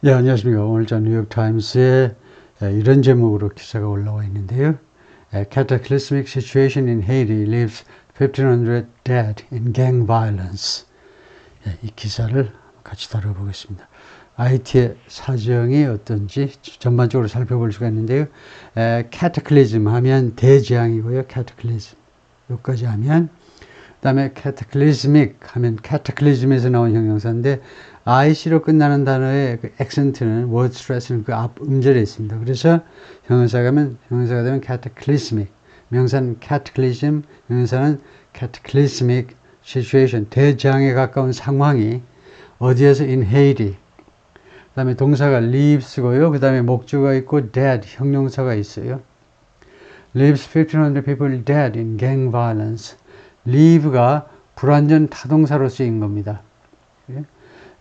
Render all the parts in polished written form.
예, 안녕하십니까. 오늘 저 뉴욕타임스에 이런 제목으로 기사가 올라와 있는데요. Cataclysmic situation in Haiti leaves 1,500 dead in gang violence. 이 기사를 같이 다뤄보겠습니다. 하이티의 사정이 어떤지 전반적으로 살펴볼 수가 있는데요. cataclysm 하면 대재앙이고요. cataclysm 여기까지 하면, 그 다음에 cataclysmic 하면 cataclysm에서 나온 형용사인데 IC로 끝나는 단어의 그 액센트는 word stress는 그 앞 음절에 있습니다. 그래서 형용사가 되면 cataclysmic, 명사는 cataclysm, 형용사는 cataclysmic situation, 대재앙에 가까운 상황이 어디에서 in Haiti. 그 다음에 동사가 leaves고요. 그 다음에 목적어가 있고 dead, 형용사가 있어요. leaves 1,500 people dead in gang violence. leave가 불완전 타동사로 쓰인 겁니다.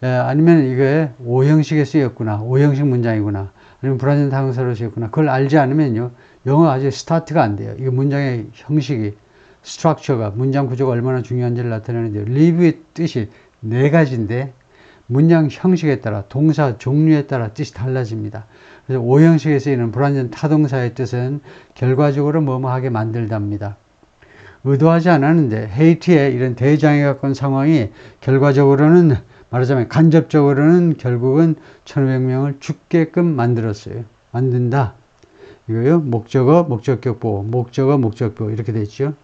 아니면 이게 오형식에 쓰였구나, 오형식 문장이구나, 아니면 불완전 타동사로 쓰였구나. 그걸 알지 않으면요, 영어 아직 스타트가 안 돼요. 이게 문장의 형식이, 스트럭처가, 문장 구조가 얼마나 중요한지를 나타내는데요. leave의 뜻이 네 가지인데 문장 형식에 따라, 동사 종류에 따라 뜻이 달라집니다. 그래서 오형식에 쓰이는 불완전 타동사의 뜻은 결과적으로 뭐뭐하게 만들답니다. 의도하지 않았는데 헤이티의 이런 대장에 가까운 상황이 결과적으로는, 말하자면 간접적으로는 결국은 1,500명을 죽게끔 만들었어요. 만든다. 이거요. 목적어, 목적격 보호, 목적어, 목적격 보호 이렇게 돼 있죠.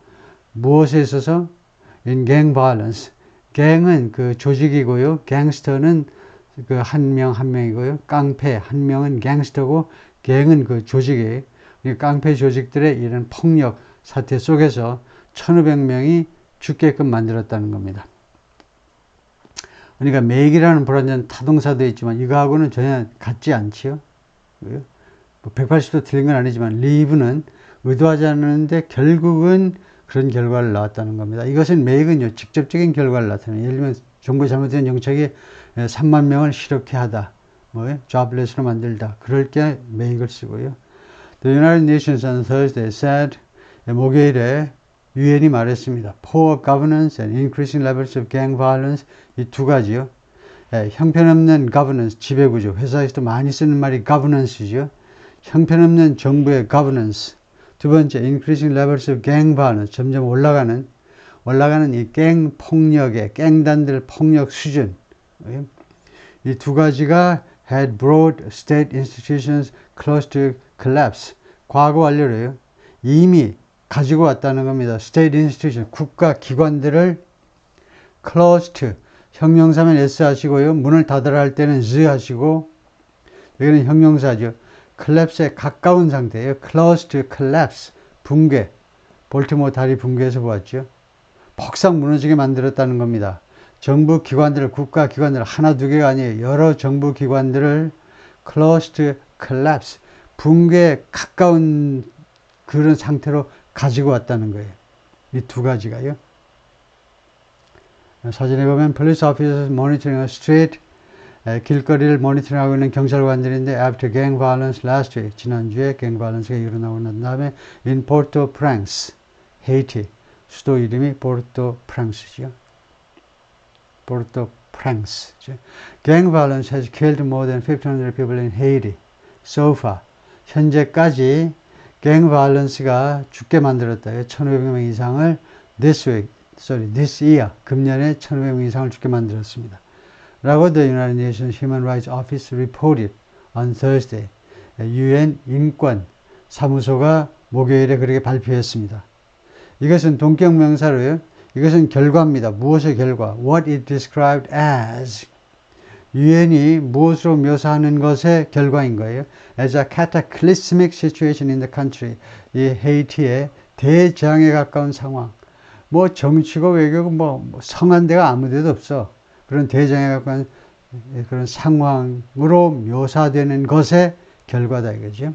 무엇에 있어서? In gang violence. 갱은 그 조직이고요. 갱스터는 그 한 명 한 명이고요. 깡패 한 명은 갱스터고, 갱은 그 조직이에요. 깡패 조직들의 이런 폭력 사태 속에서 1,500명이 죽게끔 만들었다는 겁니다. 그러니까 make이라는 불완전 타동사도 있지만 이거하고는 전혀 같지 않지요. 180도 틀린 건 아니지만 leave는 의도하지 않았는데 결국은 그런 결과를 낳았다는 겁니다. 이것은 make은요, 직접적인 결과를 나타내요. 예를 들면 정부 잘못된 정책이 3만 명을 실업케 하다, jobless로 만들다, 그럴 때 make을 쓰고요. The United Nations on Thursday said, 목요일에 유엔이 말했습니다. Poor governance and increasing levels of gang violence, 이 두 가지요. 형편없는 governance, 지배구조. 회사에서도 많이 쓰는 말이 governance죠. 형편없는 정부의 governance. 두 번째, increasing levels of gang violence, 점점 올라가는 이 갱 폭력의, 갱단들 폭력 수준. 이 두 가지가 had brought state institutions close to collapse. 과거 완료로요. 이미 가지고 왔다는 겁니다. state institution, 국가 기관들을 close to, 형용사면 s 하시고요. 문을 닫으라 할 때는 z 하시고, 여기는 형용사죠. collapse에 가까운 상태예요. close to collapse, 붕괴. 볼티모어 다리 붕괴에서 보았죠. 폭삭 무너지게 만들었다는 겁니다. 정부 기관들을, 국가 기관들을, 하나 두 개가 아니에요. 여러 정부 기관들을 close to collapse, 붕괴에 가까운 그런 상태로 가지고 왔다는 거예요. 이 두 가지가요. 사진에 보면 police officers monitoring a street, 길거리를 모니터링하고 있는 경찰관들인데 after gang violence last week, 지난주에 gang violence가 일어나고 난 다음에 in Port-au-Prince, Haiti, 수도 이름이 Port-au-Prince죠. Port-au-Prince. Gang violence has killed more than 1,500 people in Haiti so far. 현재까지 gang violence가 죽게 만들었다. 1,500명 이상을 this year, 금년에 1,500명 이상을 죽게 만들었습니다. 라고 the United Nations Human Rights Office reported on Thursday. UN 인권 사무소가 목요일에 그렇게 발표했습니다. 이것은 동격 명사로요. 이것은 결과입니다. 무엇의 결과? What it described as. 유엔이 무엇으로 묘사하는 것의 결과인 거예요. As a cataclysmic situation in the country. 이 헤이티의 대재앙에 가까운 상황. 뭐 정치고 외교고 뭐 성한 데가 아무 데도 없어. 그런 대재앙에 가까운 그런 상황으로 묘사되는 것의 결과다 이거죠.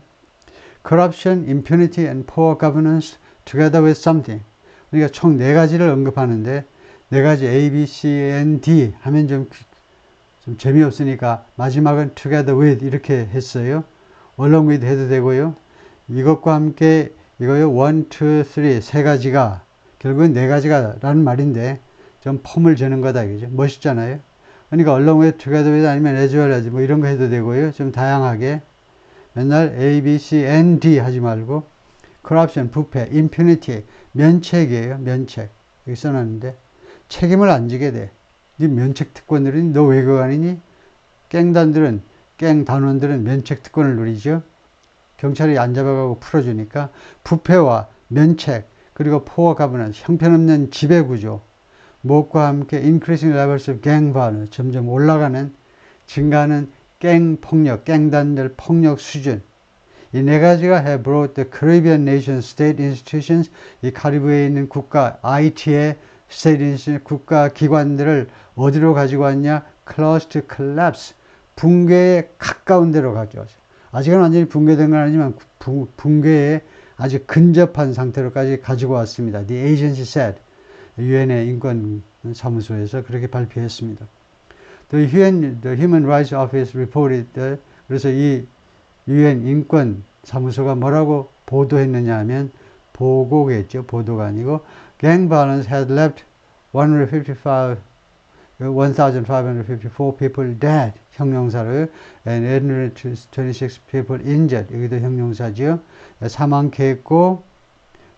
Corruption, impunity and poor governance together with something. 그러니까 총 네 가지를 언급하는데, 네 가지 A, B, C, N, D 하면 좀 재미없으니까 마지막은 together with 이렇게 했어요. along with 해도 되고요. 이것과 함께 이거요. 1, 2, 3 세 가지가 결국은 네 가지가 라는 말인데 좀 폼을 주는 거다 이거죠. 멋있잖아요. 그러니까 along with, together with 아니면 as well as 뭐 이런 거 해도 되고요. 좀 다양하게 맨날 A, B, C, and D 하지 말고 corruption, 부패, impunity, 면책이에요. 면책. 여기 써놨는데 책임을 안 지게 돼. 네 면책 특권들은 너 외교관이니? 깽단원들은 면책 특권을 누리죠. 경찰이 안 잡아가고 풀어주니까 부패와 면책 그리고 포워 가버넌스, 형편없는 지배구조, 무엇과 함께 increasing levels of gang violence, 점점 올라가는 증가하는 깽폭력, 깽단들 폭력 수준. 이 네 가지가 have brought the Caribbean nation state institutions, 이 카리브해에 있는 국가 IT의 state institution, 국가 기관들을 어디로 가지고 왔냐? close to collapse, 붕괴에 가까운 데로 가져왔어요. 아직은 완전히 붕괴된 건 아니지만 붕괴에 아주 근접한 상태로까지 가지고 왔습니다. The agency said, 유엔의 인권사무소에서 그렇게 발표했습니다. The Human Rights Office reported that, 그래서 이 유엔 인권사무소가 뭐라고 보도했느냐 하면 보고겠죠. 보도가 아니고 gang violence had left 155 1,554 people dead, 형용사를, and 826 people injured, 여기도 형용사죠. 사망케 했고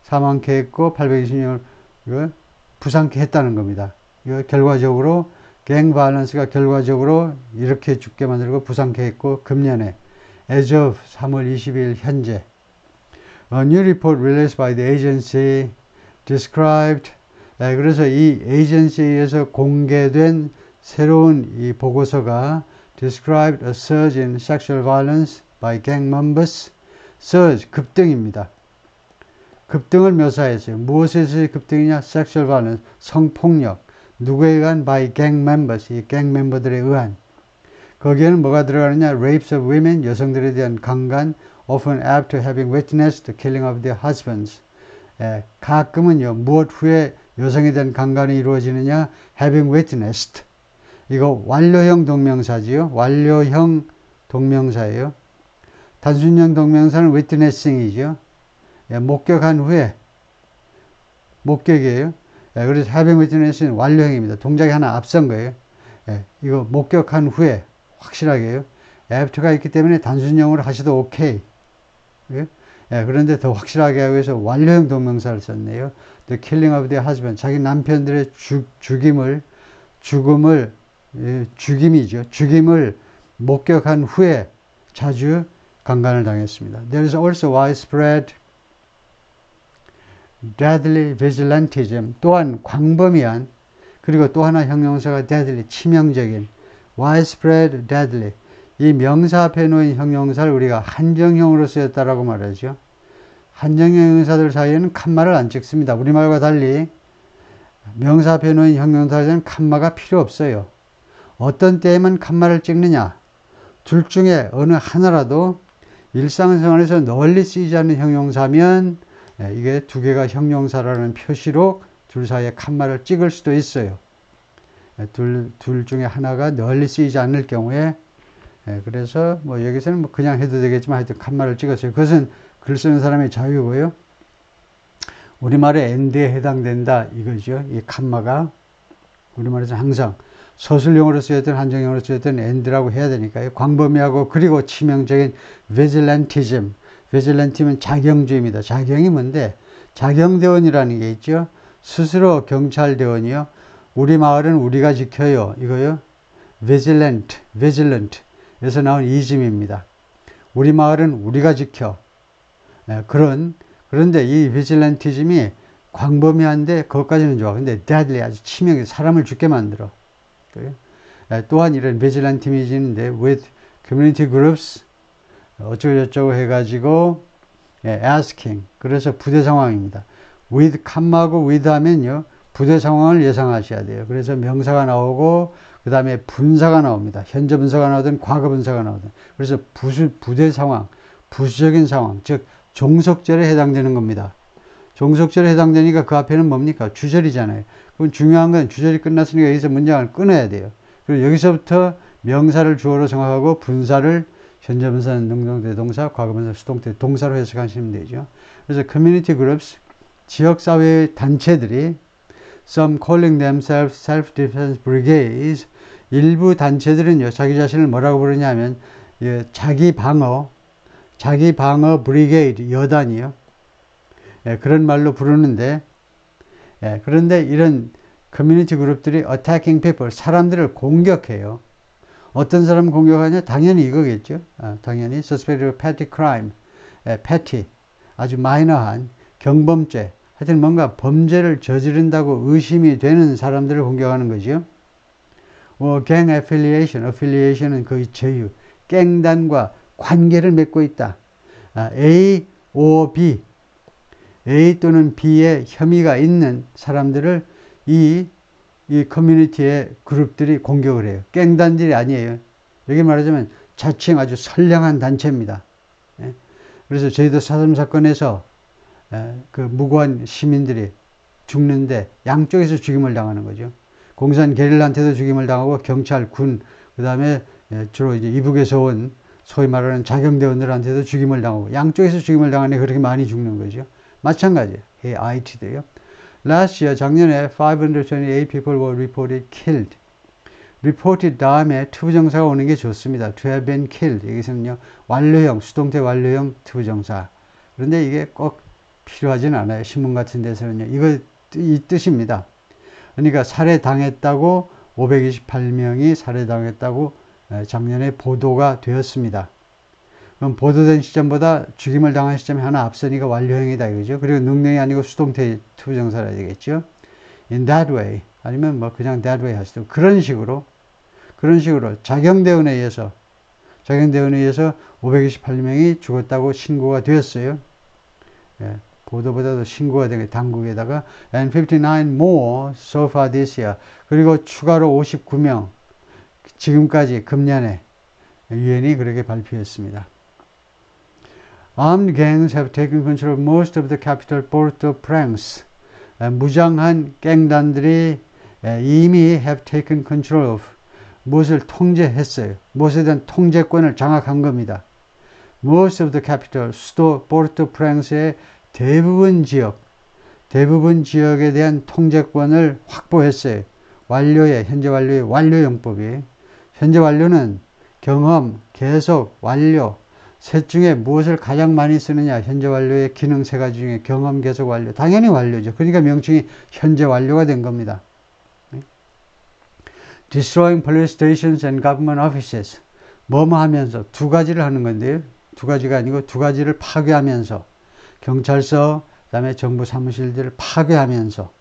826을 부상케 했다는 겁니다. 이거 결과적으로, gang violence가 결과적으로 이렇게 죽게 만들고 부상케 했고, 금년에, as of 3월 20일 현재, a new report released by the agency described, 그래서 이 에이전시에서 공개된 새로운 이 보고서가 described a surge in sexual violence by gang members. surge, 급등입니다. 급등을 묘사했어요. 무엇에서의 급등이냐? sexual violence, 성폭력. 누구에 의한? by gang members, 이 gang 멤버들에 의한. 거기에는 뭐가 들어가느냐? rapes of women, 여성들에 대한 강간, often after having witnessed the killing of their husbands. 가끔은요, 무엇 후에 여성에 대한 강간이 이루어지느냐? having witnessed. 이거 완료형 동명사지요. 완료형 동명사예요. 단순형 동명사는 witnessing이죠. 목격한 후에. 목격이에요. 그래서 having witness는 완료형입니다. 동작이 하나 앞선 거예요. 이거 목격한 후에 확실하게요. after가 있기 때문에 단순형으로 하셔도 오케이. 그런데 더 확실하게 하기 위해서 완료형 동명사를 썼네요. The killing of their husband. 자기 남편들의 죽임을 목격한 후에 자주 강간을 당했습니다. There is also widespread deadly vigilantism. 또한 광범위한, 그리고 또 하나 형용사가 deadly, 치명적인, widespread deadly. 이 명사 앞에 놓인 형용사를 우리가 한정형으로 쓰였다라고 말하죠. 한정형 형용사들 사이에는 칸마를 안 찍습니다. 우리말과 달리 명사 앞에 놓인 형용사에는 칸마가 필요 없어요. 어떤 때에만 칸마를 찍느냐? 둘 중에 어느 하나라도 일상생활에서 널리 쓰이지 않는 형용사면 이게 두 개가 형용사라는 표시로 둘 사이에 칸마를 찍을 수도 있어요. 둘 중에 하나가 널리 쓰이지 않을 경우에, 그래서 뭐 여기서는 뭐 그냥 해도 되겠지만 하여튼 칸마를 찍었어요. 그것은 글 쓰는 사람의 자유고요. 우리말에 and에 해당된다 이거죠. 이 칸마가 우리말에서 항상 서술형으로 쓰였든 한정형으로 쓰였든 and라고 해야 되니까요. 광범위하고 그리고 치명적인 vigilantism. vigilantism은 자경주의입니다. 자경이 뭔데? 자경대원이라는 게 있죠. 스스로 경찰대원이요. 우리 마을은 우리가 지켜요. 이거요. vigilant. 에서 나온 이즘입니다. 우리 마을은 우리가 지켜. 그런데 이 vigilantism이 광범위한데 그것까지는 좋아. 근데 deadly, 아주 치명해. 사람을 죽게 만들어. 또한 이런 vigilantism인데 with community groups 어쩌고저쩌고 해가지고 asking. 그래서 부대 상황입니다. with 칸마고 with 하면요. 부대 상황을 예상하셔야 돼요. 그래서 명사가 나오고 그 다음에 분사가 나옵니다. 현재 분사가 나오든 과거 분사가 나오든. 그래서 부대 상황, 부수적인 상황, 즉 종속절에 해당되는 겁니다. 종속절에 해당되니까 그 앞에는 뭡니까? 주절이잖아요. 그럼 중요한 건 주절이 끝났으니까 여기서 문장을 끊어야 돼요. 그리고 여기서부터 명사를 주어로 정하고 분사를 현재 분사는 능동태 동사, 과거 분사 수동태 동사로 해석하시면 되죠. 그래서 community groups, 지역사회 단체들이 some calling themselves self-defense brigades. 일부 단체들은요, 자기 자신을 뭐라고 부르냐면, 예, 자기 방어 브리게이드, 여단이요. 예, 그런 말로 부르는데, 예, 그런데 이런 커뮤니티 그룹들이 attacking people, 사람들을 공격해요. 어떤 사람 공격하냐? 당연히 이거겠죠. 당연히 suspected of petty crime, petty, 아주 마이너한 경범죄, 하여튼 뭔가 범죄를 저지른다고 의심이 되는 사람들을 공격하는 거죠. gang affiliation, affiliation은 그 제휴, 갱단과 관계를 맺고 있다. A or B, A 또는 B의 혐의가 있는 사람들을 이 커뮤니티의 그룹들이 공격을 해요. 갱단들이 아니에요. 여기 말하자면 자칭 아주 선량한 단체입니다. 그래서 저희도 사삼 사건에서 그 무고한 시민들이 죽는데 양쪽에서 죽임을 당하는 거죠. 공산 게릴라한테도 죽임을 당하고 경찰, 군, 그 다음에 주로 이제 이북에서 온 소위 말하는 자경대원들한테도 죽임을 당하고 양쪽에서 죽임을 당하니 그렇게 많이 죽는 거죠. 마찬가지예요. IT도요. Last year, 작년에 528 people were reported killed. reported 다음에 투부정사가 오는 게 좋습니다. to have been killed. 여기서는요, 완료형, 수동태 완료형 투부정사. 그런데 이게 꼭 필요하진 않아요. 신문 같은 데서는요. 이 뜻입니다. 그러니까 살해당했다고 528명이 살해당했다고 작년에 보도가 되었습니다. 그럼 보도된 시점보다 죽임을 당한 시점이 하나 앞서니까 완료형이다 이거죠. 그리고 능력이 아니고 수동태 투부정사라 되겠죠. In that way, 아니면 뭐 그냥 that way 하시죠. 그런 식으로 자경대원에 의해서 528명이 죽었다고 신고가 되었어요. 예, 보도보다도 신고가 된 게 당국에다가 and 59 more so far this year. 그리고 추가로 59명 지금까지 금년에 유엔이 그렇게 발표했습니다. Armed gangs have taken control of most of the capital Port-au-Prince. 무장한 갱단들이 이미 have taken control of 무엇을 통제했어요. 무엇에 대한 통제권을 장악한 겁니다. Most of the capital, 수도 Port-au-Prince의 대부분 지역에 대한 통제권을 확보했어요. 현재 완료의 완료용법이에요. 현재 완료는 경험, 계속, 완료, 셋 중에 무엇을 가장 많이 쓰느냐. 현재 완료의 기능 세 가지 중에 경험, 계속, 완료. 당연히 완료죠. 그러니까 명칭이 현재 완료가 된 겁니다. Destroying police stations and government offices. 뭐뭐 하면서 두 가지를 하는 건데요. 두 가지가 아니고 두 가지를 파괴하면서 경찰서, 그 다음에 정부 사무실들을 파괴하면서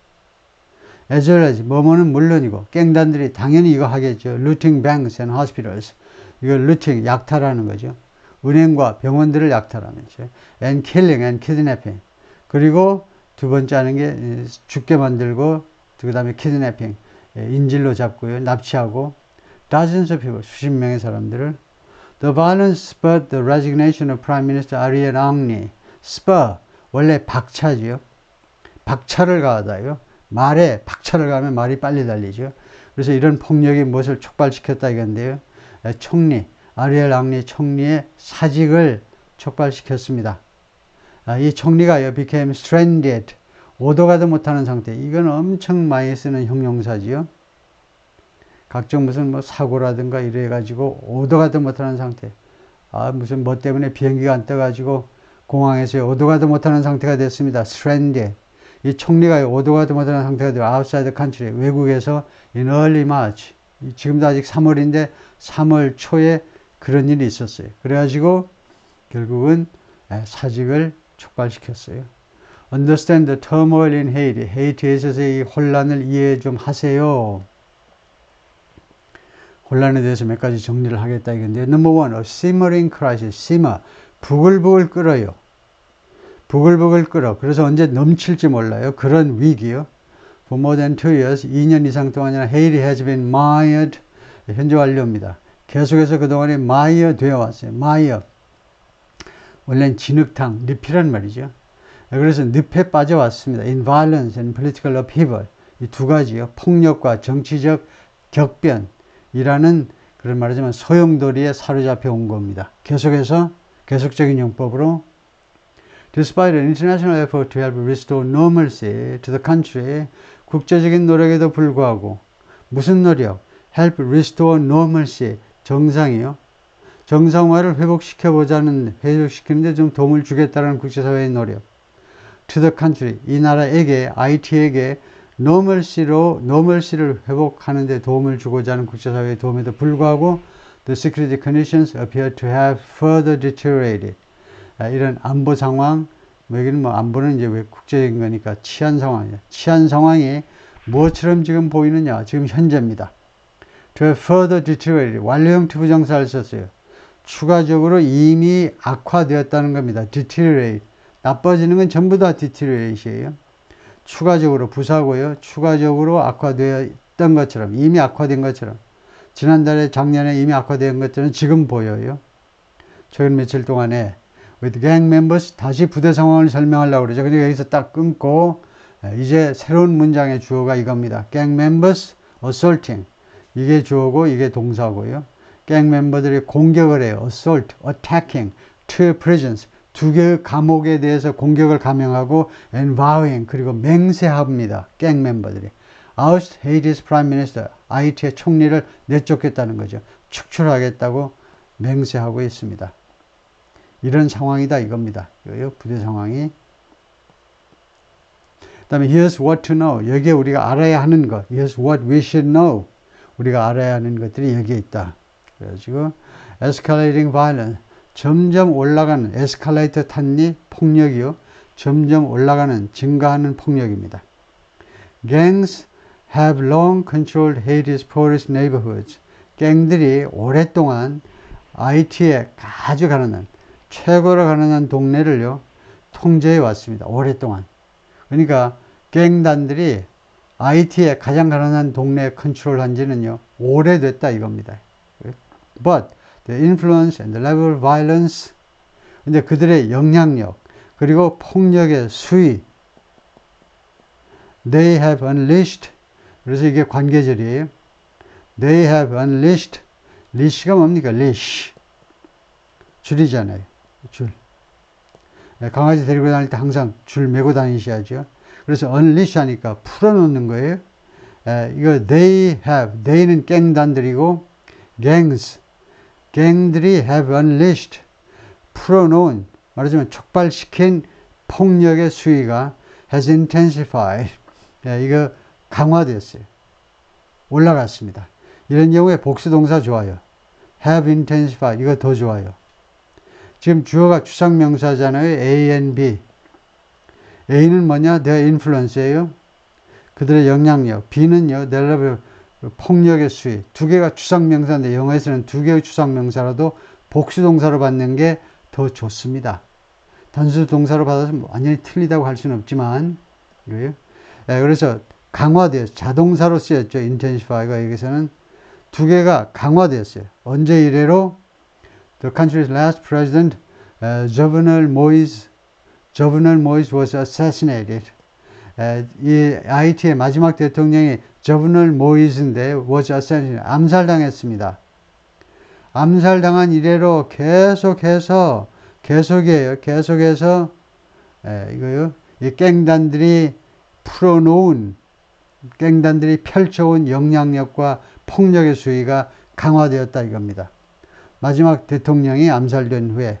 as well as 뭐뭐는 물론이고 갱단들이 당연히 이거 하겠죠. Looting banks and hospitals. 이거 looting, 약탈하는 거죠. 은행과 병원들을 약탈하면서 and killing and kidnapping. 그리고 두 번째 하는 게 죽게 만들고 그 다음에 kidnapping, 인질로 잡고요. 납치하고 dozens of people, 수십 명의 사람들을 The violence spurred the resignation of Prime Minister Ariel Henry. spur, 원래 박차지요. 박차를 가하다요. 말에 박차를 가하면 말이 빨리 달리죠. 그래서 이런 폭력이 무엇을 촉발시켰다 이건데요. 아리엘 앙리 총리의 사직을 촉발시켰습니다. 이 총리가 became stranded, 오도 가도 못하는 상태. 이건 엄청 많이 쓰는 형용사지요. 각종 무슨 뭐 사고라든가 이래가지고 오도 가도 못하는 상태. 무슨 뭐 때문에 비행기가 안 떠가지고 공항에서 오도 가도 못하는 상태가 됐습니다. stranded. 이 총리가 오도 가도 못하는 상태가 되고 outside the country, 외국에서 in early March. 지금도 아직 3월인데 3월 초에 그런 일이 있었어요. 그래가지고 결국은 사직을 촉발시켰어요. Understand the turmoil in Haiti. 헤이티에 있어서의 이 혼란을 이해 좀 하세요. 혼란에 대해서 몇 가지 정리를 하겠다 이건데, Number one, a simmering crisis. simmer, 부글부글 끓어요. 부글부글 끓어. 그래서 언제 넘칠지 몰라요. 그런 위기요. For more than 2 years, 2년 이상 동안이나 Haiti has been mired. 현재 완료입니다. 계속해서 그동안에 마이어 되어 왔어요. 마이어. 원래는 진흙탕, 늪이란 말이죠. 그래서 늪에 빠져왔습니다. In violence and political upheaval. 이 두 가지요. 폭력과 정치적 격변이라는 그런 말하자면 소용돌이에 사로잡혀 온 겁니다. 계속적인 용법으로 Despite an international effort to help restore normalcy to the country, 국제적인 노력에도 불구하고 무슨 노력? Help restore normalcy, 정상이요. 정상화를 회복시키는데 좀 도움을 주겠다는 국제사회의 노력. To the country, 이 나라에게, IT에게 normalcy를 회복하는 데 도움을 주고자 하는 국제사회의 도움에도 불구하고 the security conditions appear to have further deteriorated. 이런 안보 상황, 여기는 안보는 이제 왜 국제적인 거니까 치안 상황이야. 치안 상황이 무엇처럼 지금 보이느냐? 지금 현재입니다. To have further deteriorated. 완료형 투부 정사를 썼어요. 추가적으로 이미 악화되었다는 겁니다. deteriorate. 나빠지는 건 전부 다 deteriorate이에요. 추가적으로 부사고요. 추가적으로 악화되었던 것처럼, 이미 악화된 것처럼. 지난달에 작년에 이미 악화된 것처럼 지금 보여요. 최근 며칠 동안에 with gang members 다시 부대 상황을 설명하려고 그러죠. 근데 여기서 딱 끊고 이제 새로운 문장의 주어가 이겁니다. gang members assaulting. 이게 주어고 이게 동사고요. gang 멤버들이 공격을 해요. assault, attacking, two prisons. 두 개의 감옥에 대해서 공격을 감행하고 and vowing 그리고 맹세합니다. gang 멤버들이. oust Haiti's prime minister. 하이티의 총리를 내쫓겠다는 거죠. 축출하겠다고 맹세하고 있습니다. 이런 상황이다 이겁니다. 부대 상황이. 그 다음에 here's what to know. 여기에 우리가 알아야 하는 것. here's what we should know. 우리가 알아야 하는 것들이 여기에 있다. 그래가지고 escalating violence. 점점 올라가는 에스컬레이터 탔니? 폭력이요. 점점 올라가는 증가하는 폭력입니다. gangs have long controlled Haiti's poorest neighborhoods. 갱들이 오랫동안 IT에 아주 가난한 최고로 가난한 동네를요 통제해 왔습니다. 오랫동안. 그러니까 갱단들이 IT에 가장 가난한 동네에 컨트롤한 지는요 오래됐다 이겁니다. But the influence and the level of violence, 근데 그들의 영향력 그리고 폭력의 수위, they have unleashed. 그래서 이게 관계절이에요. They have unleashed. leash가 뭡니까? leash. 줄이잖아요. 줄. 강아지 데리고 다닐 때 항상 줄 메고 다니셔야죠. 그래서 unleash 하니까 풀어놓는 거예요. 이거 they have, they는 갱단들이고 gangs, 갱들이 have unleashed, 풀어놓은, 말하자면 촉발시킨 폭력의 수위가 has intensified. 이거 강화됐어요. 올라갔습니다. 이런 경우에 복수동사 좋아요. have intensified. 이거 더 좋아요. 지금 주어가 추상명사잖아요. A and B. A는 뭐냐? their influence예요. 그들의 영향력. B는요. their level, 폭력의 수위. 두 개가 추상명사인데 영어에서는 두 개의 추상명사라도 복수동사로 받는 게 더 좋습니다. 단수 동사로 받아서 완전히 틀리다고 할 수는 없지만 그래서 강화되었어요. 자동사로 쓰였죠. intensify가 여기서는 두 개가 강화되었어요. 언제 이래로? The country's last president, Jovenel Moise was assassinated. 이 하이티의 마지막 대통령이 Jovenel Moise인데 was assassinated. 암살당했습니다. 암살당한 이래로 계속해서 이거요. 이 갱단들이 풀어놓은 갱단들이 펼쳐온 영향력과 폭력의 수위가 강화되었다 이겁니다. 마지막 대통령이 암살된 후에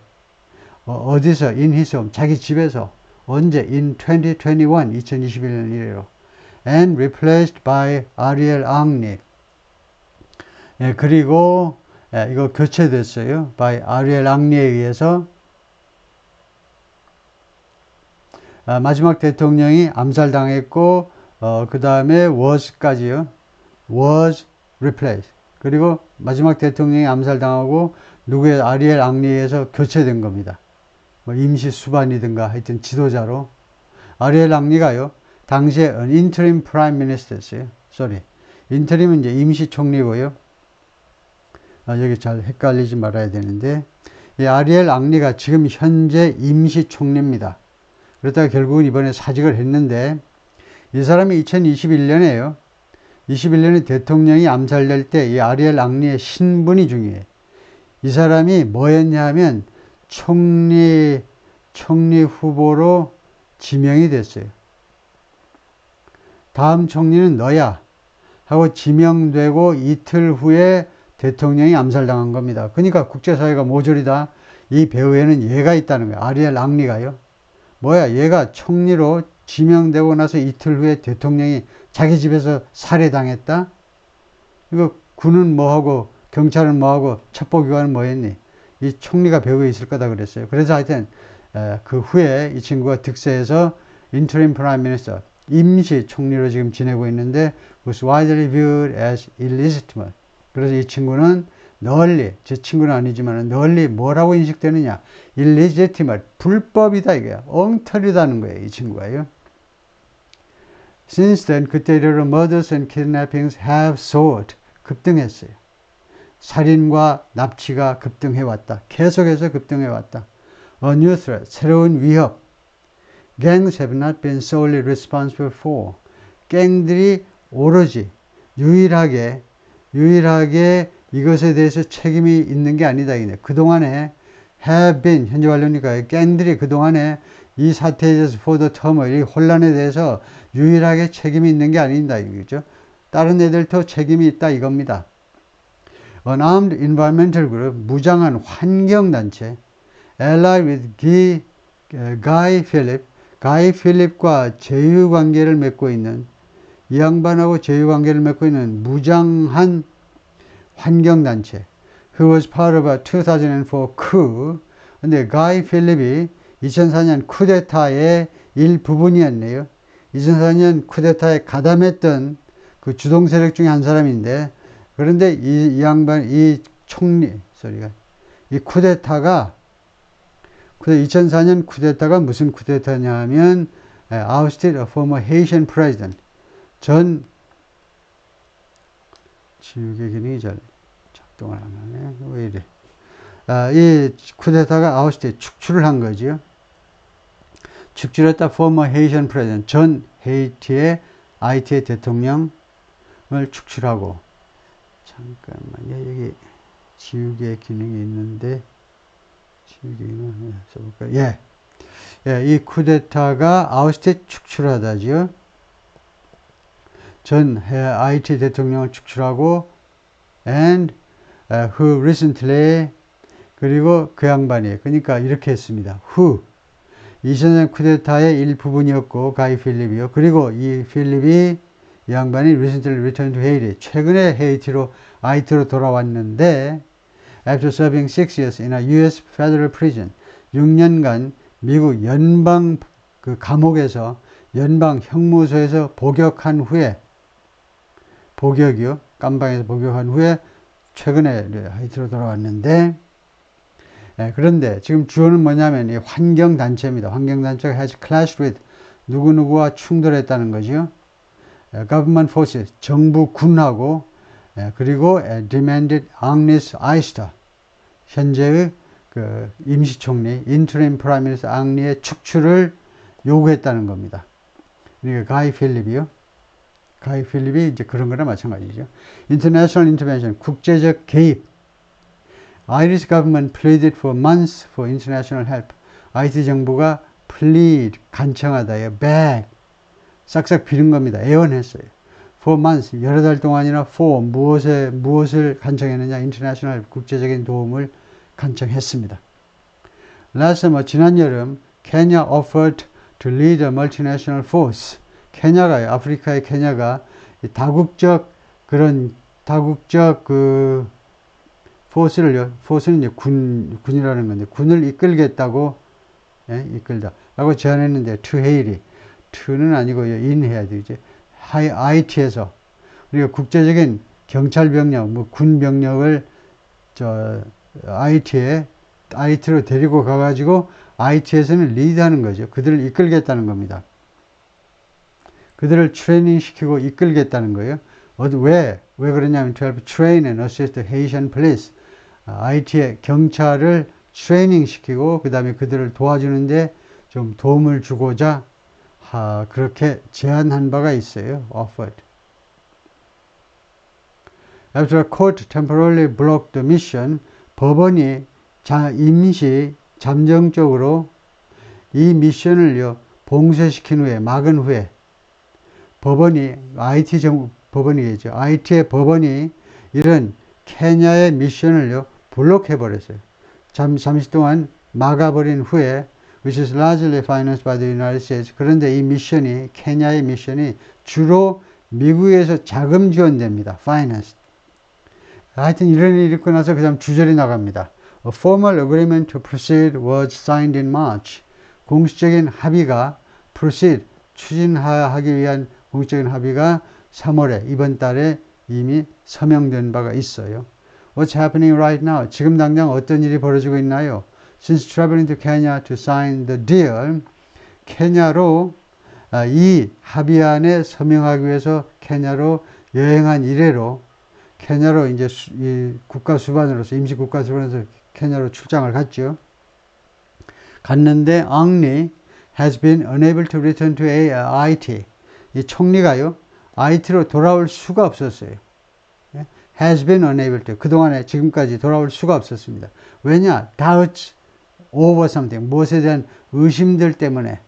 어디서? in his home, 자기 집에서. 언제? in 2021 이래로. and replaced by Ariel Henry. 그리고 이거 교체됐어요. by Ariel Henry에 의해서. 마지막 대통령이 암살당했고 그 다음에 was까지요. was replaced. 그리고 마지막 대통령이 암살당하고 누구의 아리엘 앙리에서 교체된 겁니다. 뭐 임시 수반이든가 하여튼 지도자로. 아리엘 앙리가요. 당시에 an interim prime minister였어요. interim은 이제 임시 총리고요. 여기 잘 헷갈리지 말아야 되는데 이 아리엘 앙리가 지금 현재 임시 총리입니다. 그러다가 결국은 이번에 사직을 했는데 이 사람이 2021년에요. 21년에 대통령이 암살될 때 이 아리엘 앙리의 신분이 중요해요. 이 사람이 뭐였냐 하면 총리 총리 후보로 지명이 됐어요. 다음 총리는 너야 하고 지명되고 이틀 후에 대통령이 암살당한 겁니다. 그러니까 국제사회가 모조리다. 이 배후에는 얘가 있다는 거예요. 아리엘 앙리가요. 뭐야, 얘가 총리로 지명되고 나서 이틀 후에 대통령이 자기 집에서 살해당했다? 이거 군은 뭐하고 경찰은 뭐하고 첩보기관은 뭐했니? 이 총리가 배후에 있을 거다 그랬어요. 그래서 하여튼 그 후에 이 친구가 득세해서 interim prime minister, 임시 총리로 지금 지내고 있는데 was widely viewed as illegitimate. 그래서 이 친구는 널리, 제 친구는 아니지만 널리 뭐라고 인식되느냐? illegitimate, 불법이다 이거야. 엉터리다는 거예요, 이 친구가요. Since then, 그때 이르러 murders and kidnappings have soared, 급등했어요. 살인과 납치가 급등해왔다. 계속해서 급등해왔다. A new threat, 새로운 위협. Gangs have not been solely responsible for. 갱들이 오로지 유일하게 이것에 대해서 책임이 있는 게 아니다. 그동안에 have been, 현재 완료니까 갱들이 그동안에 이 사태에 대해서 for the turmoil, 이 혼란에 대해서 유일하게 책임이 있는 게 아니다. 이거죠. 다른 애들도 책임이 있다 이겁니다. Unarmed environmental group, 무장한 환경단체, allied with Guy Philip, 가이 필립과 제휴관계를 맺고 있는, 이 양반하고 제휴관계를 맺고 있는 무장한 환경단체, who was part of a 2004 coup. 근데 가이 필립이 2004년 쿠데타의 일부분이었네요. 2004년 쿠데타에 가담했던 그 주동 세력 중에 한 사람인데, 그런데 이 양반, 이 쿠데타가 2004년 쿠데타가 무슨 쿠데타냐 하면 ousted a former Haitian president. 전 지우개 기능이 잘 작동을 안 하네. 왜 이래? 이 쿠데타가 ousted, 축출을 한 거죠. 축출했다 former Haitian president. 전 헤이티의 IT의 대통령을 축출하고. 잠깐만요. 여기 지우개 기능이 있는데 써볼까요? 이 쿠데타가 아우스테 축출하다죠. 전 IT 대통령을 축출하고 and who recently, 그리고 그 양반이, 그러니까 이렇게 했습니다. who 2000년 쿠데타의 일부분이었고 가이 필립이요. 그리고 이 필립이, 이 양반이 recently returned to Haiti, 최근에 헤이티로 IT로 돌아왔는데 after serving 6 years in a U.S. federal prison, 6년간 미국 연방 그 감옥에서, 연방 형무소에서 복역한 후에, 복역이요, 깜방에서 복역한 후에 최근에 하이티로 돌아왔는데, 그런데 지금 주어는 뭐냐면 이 환경단체입니다. 환경단체가 has clashed with, 누구누구와 충돌했다는 거죠. government forces, 정부 군하고, 그리고 demanded Agnes Aista, 현재의 그 임시총리, interim prime minister 앙리의 축출을 요구했다는 겁니다. 그러니까 가이 필립이요. 가이 필립이 이제 그런 거나 마찬가지죠. International intervention, 국제적 개입. Irish government pleaded for months for international help. IT 정부가 plead, 간청하다요. beg, 싹싹 비는 겁니다. 애원했어요. for months, 여러 달 동안이나 for, 무엇을 간청했느냐, international, 국제적인 도움을 간청했습니다. last summer, 지난 여름, Kenya offered to lead a multinational force. 케냐가요, 아프리카의 케냐가 다국적 그 force는 이제 군이라는 건데, 군을 이끌겠다고, 이끌다 라고 제안했는데, to Haiti, to는 아니고요, in 해야 되죠. IT에서, 그리고 국제적인 경찰 병력, 군 병력을 IT로 데리고 가가지고 IT에서는 리드하는 거죠. 그들을 이끌겠다는 겁니다. 그들을 트레이닝 시키고 이끌겠다는 거예요. 왜 그러냐면 to help train and assist the Haitian police. IT의 경찰을 트레이닝 시키고 그 다음에 그들을 도와주는데 좀 도움을 주고자 그렇게 제안한 바가 있어요. offered. After a court temporarily blocked the mission, 법원이 임시 잠정적으로 이 미션을요, 봉쇄시킨 후에, 막은 후에, 법원이, 법원이겠죠. IT의 법원이 이런 케냐의 미션을요, 블록해버렸어요. 잠시 동안 막아버린 후에, which is largely financed by the United States. 그런데 이 미션이, 케냐의 미션이 주로 미국에서 자금 지원됩니다. finance. 하여튼 이런 일이 있고 나서 그 다음 주절이 나갑니다. A formal agreement to proceed was signed in March. 공식적인 합의가 proceed, 추진하기 위한 공식적인 합의가 3월에 이번 달에 이미 서명된 바가 있어요. What's happening right now? 지금 당장 어떤 일이 벌어지고 있나요? Since traveling to Kenya to sign the deal, 케냐로 이 합의안에 서명하기 위해서 케냐로 여행한 이래로 케냐로 이제 이 국가 수반으로서 임시 국가 수반으로서 케냐로 출장을 갔죠. 갔는데 앙리 has been unable to return to IT. 이 총리가요, IT로 돌아올 수가 없었어요. has been unable to. 그동안에 지금까지 돌아올 수가 없었습니다. 왜냐? doubts over something. 무엇에 대한 의심들 때문에.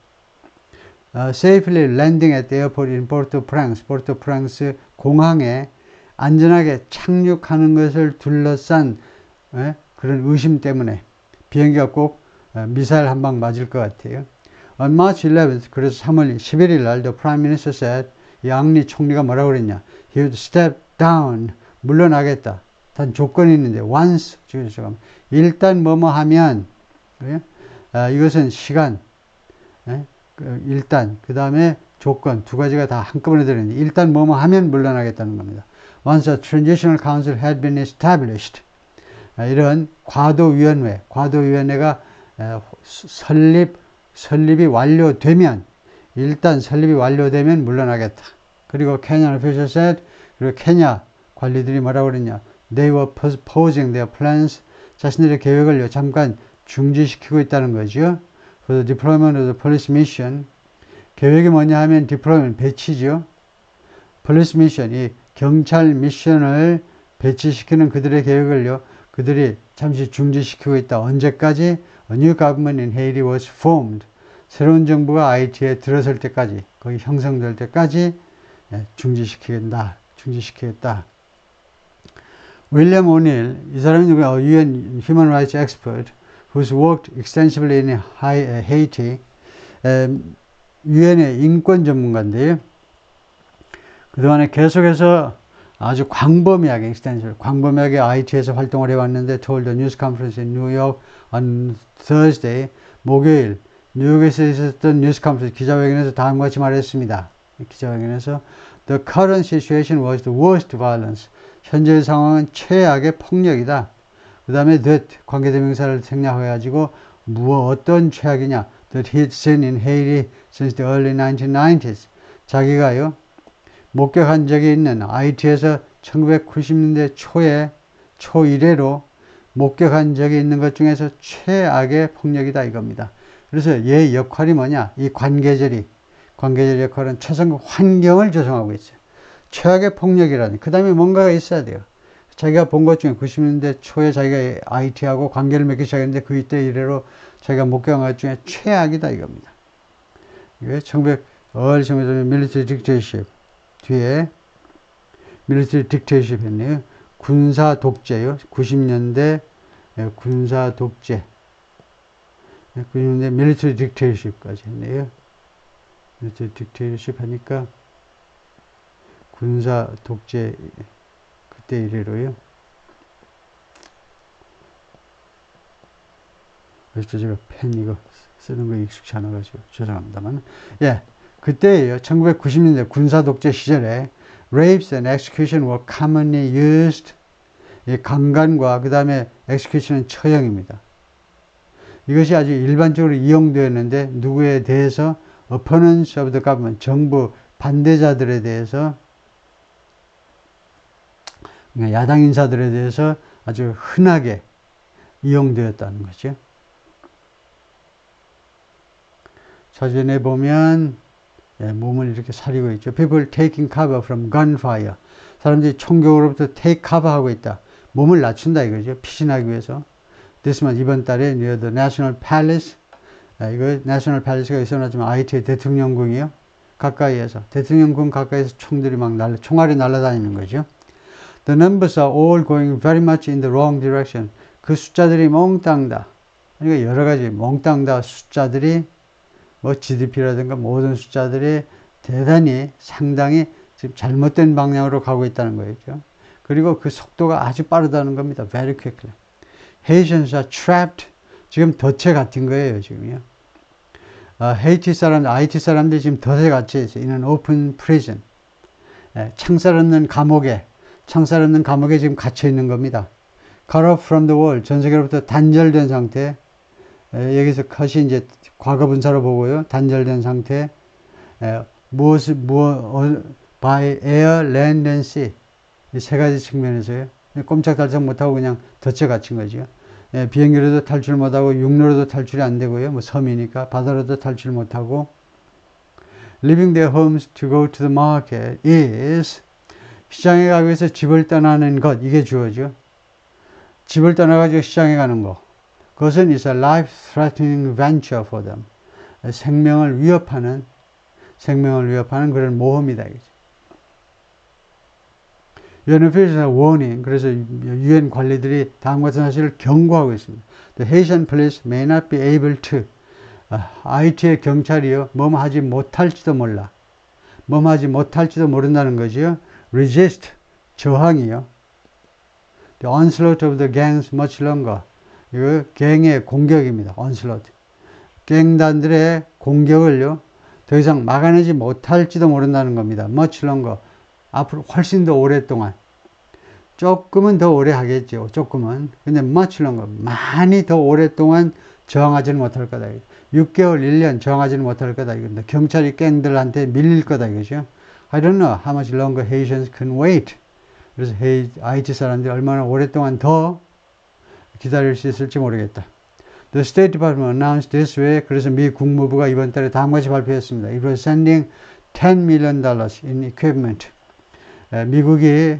safely landing at the airport in Port-au-Prince. 포르토프랑스 공항에 안전하게 착륙하는 것을 둘러싼 그런 의심 때문에 비행기가 꼭 미사일 한 방 맞을 것 같아요. On March 11th, 그래서 3월 11일 날 the Prime Minister said, 이 앙리 총리가 뭐라고 그랬냐? He would step down, 물러나겠다. 단 조건이 있는데 once, 일단 뭐뭐 하면, 이것은 시간, 일단, 그 다음에 조건, 두 가지가 다 한꺼번에 들어있는데 일단 뭐뭐 하면 물러나겠다는 겁니다. Once a transitional council had been established, 이런 과도위원회가 설립이 완료되면, 일단 설립이 완료되면 물러나겠다. 그리고 케냐 official said, 그리고 케냐 관리들이 뭐라고 그랬냐? They were pausing their plans, 자신들의 계획을 잠깐 중지시키고 있다는 거죠. For the deployment of the police mission, 계획이 뭐냐 하면 deployment, 배치죠. police mission, 이 경찰 미션을 배치시키는 그들의 계획을요, 그들이 잠시 중지시키고 있다. 언제까지? A new government in Haiti was formed. 새로운 정부가 IT에 들어설 때까지, 거의 형성될 때까지 중지시키겠다. 윌리엄 오닐, 이 사람이 누구야? UN Human Rights Expert, who's worked extensively in Haiti. 유엔의 인권 전문가인데요. 그동안에 계속해서 아주 광범위하게 IT에서 활동을 해왔는데 told the news conference in New York on Thursday, 목요일 뉴욕에서 있었던 뉴스 컨퍼런스 기자회견에서 다음과 같이 말했습니다. 기자회견에서 The current situation was the worst violence. 현재의 상황은 최악의 폭력이다. 그 다음에 that 관계대명사를 생략해가지고 어떤 최악이냐? That he'd seen in Haiti since the early 1990s. 자기가요, 목격한 적이 있는 IT에서 1990년대 초 이래로 목격한 적이 있는 것 중에서 최악의 폭력이다 이겁니다. 그래서 얘 역할이 뭐냐? 이 관계절 역할은 최선의 환경을 조성하고 있어요. 최악의 폭력이라니. 그 다음에 뭔가가 있어야 돼요. 자기가 본 것 중에 90년대 초에 자기가 IT하고 관계를 맺기 시작했는데 그 이때 이래로 자기가 목격한 것 중에 최악이다 이겁니다. 이게 1900 밀리터리 딕테이십 뒤에 밀리터리 딕테이십 했네요. 군사 독재요. 90년대 군사 독재. 90년대 밀리터리 딕테이십까지 했네요. 밀리터리 딕테이십 하니까 군사 독재 그때 이래로요. 그래서 제가 펜 이거 쓰는 거 익숙치 않아가지고 죄송합니다만, 예, 그때예요. 1990년대 군사 독재 시절에 rapes and execution were commonly used. 이 강간과 그 다음에 execution은 처형입니다. 이것이 아주 일반적으로 이용되었는데 누구에 대해서? opponents of the government, 정부 반대자들에 대해서, 야당 인사들에 대해서 아주 흔하게 이용되었다는 거죠. 사진에 보면 몸을 이렇게 사리고 있죠. People taking cover from gunfire. 사람들이 총격으로부터 take cover 하고 있다. 몸을 낮춘다 이거죠. 피신하기 위해서. This month, 이번 달에 near the National Palace, 이거 내셔널 팰리스가 있어놨지만 하이티의 대통령궁이요. 가까이에서 대통령궁 가까이에서 총들이 막 총알이 날아다니는 거죠. The numbers are all going very much in the wrong direction. 그 숫자들이 몽땅 다, 그러니까 여러 가지 몽땅 다 숫자들이 뭐 GDP라든가 모든 숫자들이 대단히 상당히 지금 잘못된 방향으로 가고 있다는 거죠. 그리고 그 속도가 아주 빠르다는 겁니다. Very quickly. Haitians are trapped. 지금 덫에 갇힌 거예요, 지금요. 하이티 사람, IT 사람들이 지금 덫에 갇혀 있어요. In an open prison. 창살 없는 감옥에 지금 갇혀 있는 겁니다. Cut off from the world. 전 세계로부터 단절된 상태. 여기서 cut이 이제 과거 분사로 보고요. 단절된 상태. by air, land and sea. 이 세 가지 측면에서요. 꼼짝달싹 못하고 그냥 덫에 갇힌 거죠. 비행기로도 탈출 못하고 육로로도 탈출이 안 되고요. 뭐 섬이니까 바다로도 탈출 못하고. Leaving their homes to go to the market is 시장에 가기 위해서 집을 떠나는 것. 이게 주어죠. 집을 떠나가지고 시장에 가는 거. 그것은 is a life-threatening venture for them. 생명을 위협하는 그런 모험이다. UN officials are warning. 그래서 UN 관리들이 다음과 같은 사실을 경고하고 있습니다. The Haitian police may not be able to. IT의 경찰이요. 하지 못할지도 몰라. 하지 못할지도 모른다는 거죠. Resist. 저항이요. The onslaught of the gangs much longer. 이거 갱의 공격입니다. onslaught. 갱단들의 공격을요. 더 이상 막아내지 못할지도 모른다는 겁니다. much longer. 앞으로 훨씬 더 오랫동안. 조금은 더 오래 하겠죠. 조금은. 근데 much longer. 많이 더 오랫동안 저항하지는 못할 거다. 6개월, 1년 저항하지는 못할 거다. 이건데 경찰이 갱들한테 밀릴 거다. 이거죠. I don't know how much longer Haitians can wait. 그래서 IT 사람들이 얼마나 오랫동안 더 기다릴 수 있을지 모르겠다. The State Department announced this way. 그래서 미 국무부가 이번 달에 다음과 같이 발표했습니다. It was sending $10 million in equipment. 미국이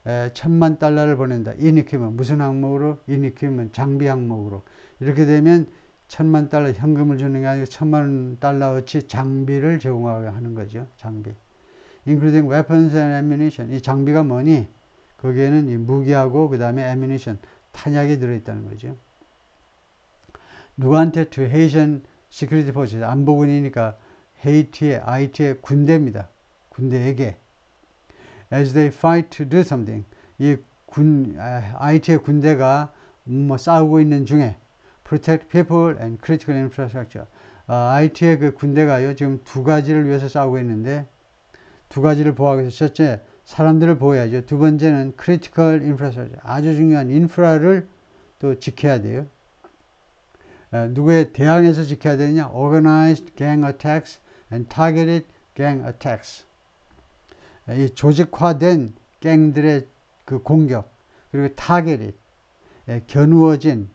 $10,000,000를 보낸다. in equipment. 무슨 항목으로? in equipment. 장비 항목으로. 이렇게 되면 $10,000,000 현금을 주는 게 아니고 $10,000,000어치 장비를 제공하게 하는 거죠. 장비. Including weapons and ammunition. 이 장비가 뭐니? 거기에는 이 무기하고 그 다음에 ammunition. 탄약이 들어있다는 거죠. 누구한테? To Haitian Security Forces. 안보군이니까 헤이티의, IT의 군대입니다. 군대에게. As they fight to do something. 이 IT의 군대가 싸우고 있는 중에 protect people and critical infrastructure. IT의 그 군대가요, 지금 두 가지를 위해서 싸우고 있는데, 두 가지를 보호하기 위해서, 첫째, 사람들을 보호해야죠. 두 번째는 critical infrastructure. 아주 중요한 인프라를 또 지켜야 돼요. 누구에 대항해서 지켜야 되느냐? Organized gang attacks and targeted gang attacks. 이 조직화된 갱들의 그 공격, 그리고 targeted, 겨누어진,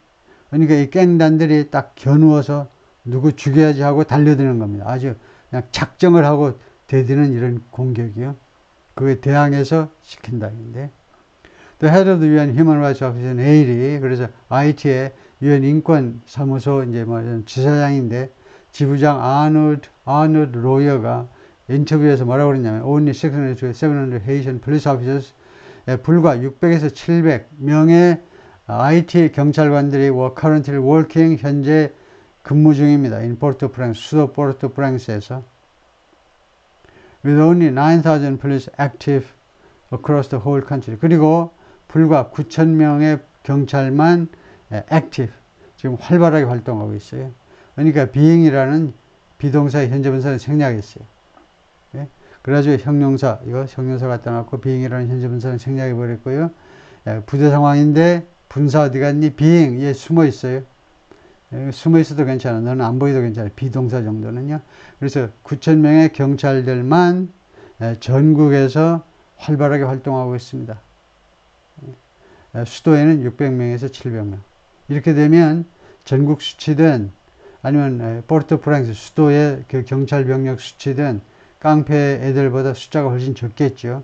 그러니까 이 갱단들이 딱 겨누어서 누구 죽여야지 하고 달려드는 겁니다. 아주 그냥 작정을 하고 대드는 이런 공격이요. 그에 대항해서 시킨다. 근데 The head of the UN Human Rights Office in Haiti, 그래서 IT의 UN 인권 사무소 이제 지사장인데 지부장 아노드 로이어가 인터뷰에서 뭐라고 그랬냐면 only 600 to 700 Haitian police officers, 불과 600에서 700명의 IT 경찰관들이 were currently working, 현재 근무 중입니다. in Port-au-Prince, 수도 포르토프랑스에서. with only 9,000 police active across the whole country. 그리고 불과 9,000명의 경찰만 active, 지금 활발하게 활동하고 있어요. 그러니까 being이라는 비동사의 현재 분사를 생략했어요. 예? 그래가지고 형용사, 이거 형용사 갖다 놨고 being이라는 현재 분사를 생략해 버렸고요. 부대 상황인데 분사 어디 갔니? being, 얘 숨어 있어요. 숨어 있어도 괜찮아. 너는 안 보이도 괜찮아. 비동사 정도는요. 그래서 9,000명의 경찰들만 전국에서 활발하게 활동하고 있습니다. 수도에는 600명에서 700명. 이렇게 되면 전국 수치든 아니면 포르토프랑스 수도의 그 경찰 병력 수치든 깡패 애들보다 숫자가 훨씬 적겠죠.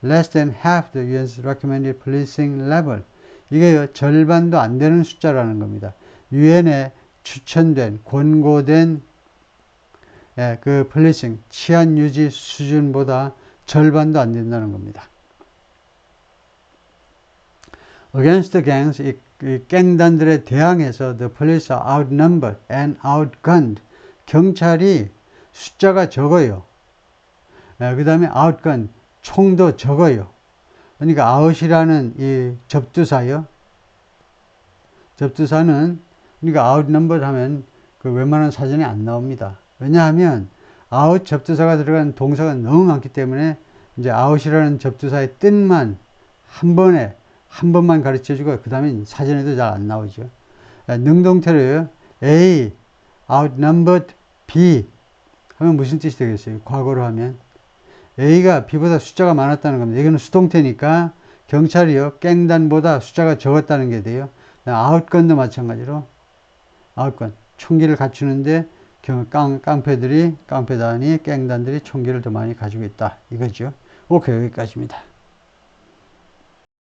Less than half the UN's recommended policing level. 이게 절반도 안 되는 숫자라는 겁니다. 유엔의 추천된, 권고된 그 폴리싱, 치안 유지 수준보다 절반도 안 된다는 겁니다. Against the gangs, 이 갱단들에 대항해서 the police are outnumbered and outgunned. 경찰이 숫자가 적어요. 그 다음에 outgun, 총도 적어요. 그러니까 out이라는 이 접두사요. 접두사는 그러니까 outnumbered 하면 그 웬만한 사전에 안 나옵니다. 왜냐하면 out 접두사가 들어간 동사가 너무 많기 때문에 이제 out이라는 접두사의 뜻만 한 번만 가르쳐주고 그 다음에 사전에도 잘 안 나오죠. 능동태로요. A outnumbered B 하면 무슨 뜻이 되겠어요? 과거로 하면 A가 B보다 숫자가 많았다는 겁니다. 이거는 수동태니까 경찰이요. 갱단보다 숫자가 적었다는 게 돼요. outgun도 마찬가지로 outgun 총기를 갖추는데 깡패단이 갱단들이 총기를 더 많이 가지고 있다 이거죠. 오케이, 여기까지입니다.